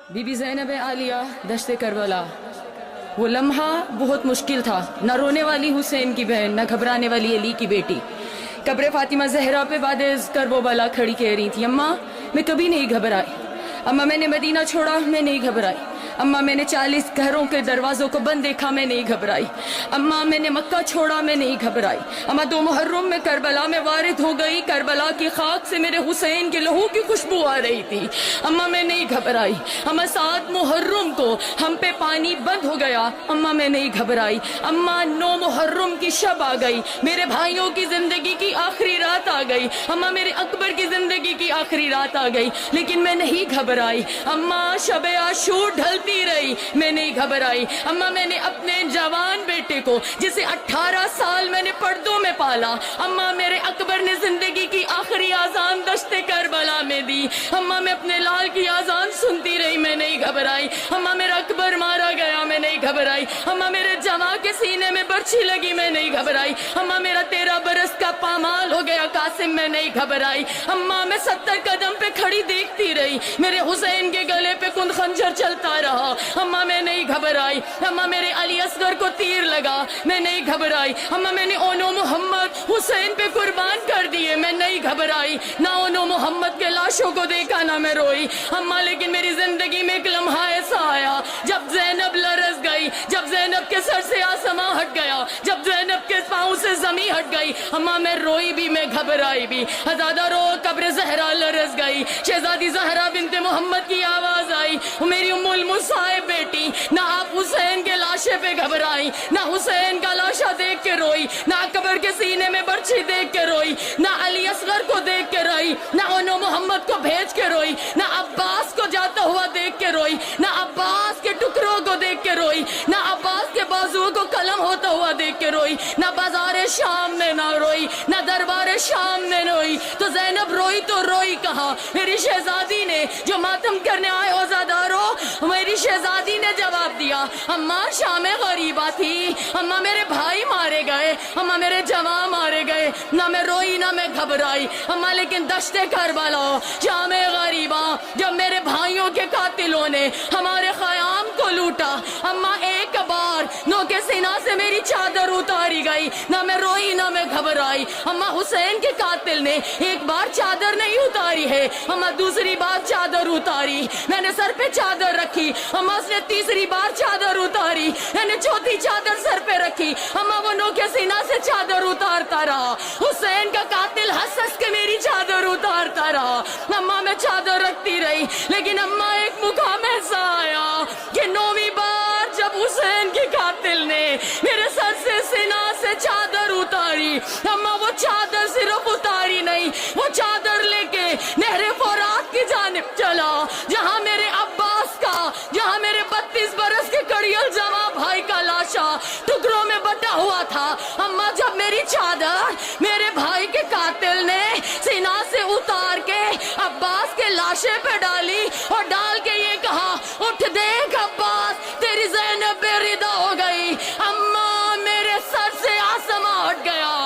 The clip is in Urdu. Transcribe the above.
بی بی زینب عالیہ دشت کربلا، وہ لمحہ بہت مشکل تھا، نہ رونے والی حسین کی بہن، نہ گھبرانے والی علی کی بیٹی۔ قبر فاطمہ زہرا پہ بعد کربلا کھڑی کہہ رہی تھی، اماں میں کبھی نہیں گھبرائی، اماں میں نے مدینہ چھوڑا میں نہیں گھبرائی، اماں میں نے 40 گھروں کے دروازوں کو بند دیکھا میں نہیں گھبرائی، اماں میں نے مکہ چھوڑا میں نہیں گھبرائی، اماں 2 محرم میں کربلا میں وارد ہو گئی، کربلا کی خاک سے میرے حسین کے لہو کی خوشبو آ رہی تھی، اماں میں نہیں گھبرائی، اماں 7 محرم کو ہم پہ پانی بند ہو گیا، اماں میں نہیں گھبرائی، اماں 9 محرم کی شب آ گئی، میرے بھائیوں کی زندگی کی آخری رات آ گئی، اماں میرے اکبر کی زندگی کی آخری رات آ گئی، لیکن میں نہیں گھبرائی، اماں شب عاشور ڈھلتی رہی میں نہیں گھبرائی، اماں میں نے اپنے جوان بیٹے کو جسے 18 سال میں نے پردوں میں پالا، اماں میرے اکبر نے زندگی کی آخری آذان دشت کربلا میں دی، اماں میں اپنے لال کی آذان سنتی رہی میں نہیں گھبرائی، اماں میرا اکبر مارا گیا میں نہیں گھبرائی، اماں میرے جواں کے سینے میں برچھی لگی میں نہیں گھبرائی، اماں میرا 13 برس کا پامال ہو گیا قاسم میں نہیں گھبرائی، اماں میں 70 قدم پہ کھڑی دیکھتی رہی میرے حسین کے گلے پہ کند خنجر چلتا رہا، اماں میں نہیں گھبرائی، اماں میرے علی اصغر کو تیر لگا میں نہیں گھبرائی، اماں میں نے اونو محمد حسین پہ قربان کر دیے میں نہیں گھبرائی، نہ اونو محمد کے لاشوں کو دیکھا نہ میں روئی، اماں لیکن میری زندگی میں ایک لمحہ ایسا آیا جب زینب لرز گئی، جب زینب کے سر سے آسماں ہٹ گیا، جب زینب کے پاؤں سے زمین ہٹ گئی، اماں میں روئی بھی میں گھبرائی بھی، ہزادہ رو قبر زہرا لرز گئی، شہزادی زہرا بنت محمد کی آواز آئی، میری ام المصائب بیٹی، نہ آپ حسین کے لاشے پہ گھبرائی، نہ حسین کا لاشا دیکھ کے روئی، نہ قبر کے سینے میں برچھی دیکھ کے روئی، نہ علی اصغر کو دیکھ کے روئی، نہ اونو محمد کو بھیج کے روئی، نہ عباس کو جاتا ہوا دیکھ کے روئی، نہ عباس کے ٹکڑوں کو دیکھ کے روئی، نہ عباس کے بازو کو قلم ہوتا ہوا دیکھ کے روئی، نہ بازار شام میں نہ روئی، نہ دربار شام میں روئی، تو زینب روئی تو روئی کہاں؟ میری شہزادی نے جو ماتم کرنے آئے عزادارو، میری شہزادی نے جواب دیا، اماں شام غریبہ تھی، اماں میرے بھائی مارے گئے، اماں میرے جوان مارے گئے، نہ میں روئی نہ میں گھبرائی، اماں لیکن دشت کربلا شام غریبہ جب میرے بھائیوں کے قاتلوں نے ہمارے خیام کو لوٹا، اماں ایک بار نو کے سینہ سے میری چادر اتاری گئی، نہ میں روئی نہ میں گھبرائی، اماں حسین کے قاتل نے ایک بار چادر نہیں اتاری ہے، اماں دوسری بار چادر اتاری، میں نے سر پہ چادر رکھی، اماں اس نے تیسری بار چادر اتاری، میں نے چوتھی چادر سر پہ رکھی، اماں وہ نو کے سینہ سے چادر اتارتا رہا، حسین کا قاتل ہنس ہنس کے میری چادر اتارتا رہا، اماں میں چادر رکھتی رہی، لیکن اماں ایک مقام ایسا آیا کہ 9ویں بار جب حسین کے قاتل نے میرے سر سے سینہ سے چادر اتاری، اماں وہ چادر صرف اتاری نہیں، وہ چادر لے کے نہر فرات کی جانب چلا، جہاں میرے عباس کا، جہاں میرے 32 برس کے کڑیل جواں بھائی کا لاشا ٹکڑوں میں بٹا ہوا تھا، اماں جب میری چادر میرے بھائی کے قاتل نے سینہ سے اتار کے عباس کے لاشے پہ ڈالی اور ڈال کے یہ کہا، اٹھ دیکھ عباس تیری زینب بے ردا ہو گئی، اماں میرے سر سے آسماں ہٹ گیا،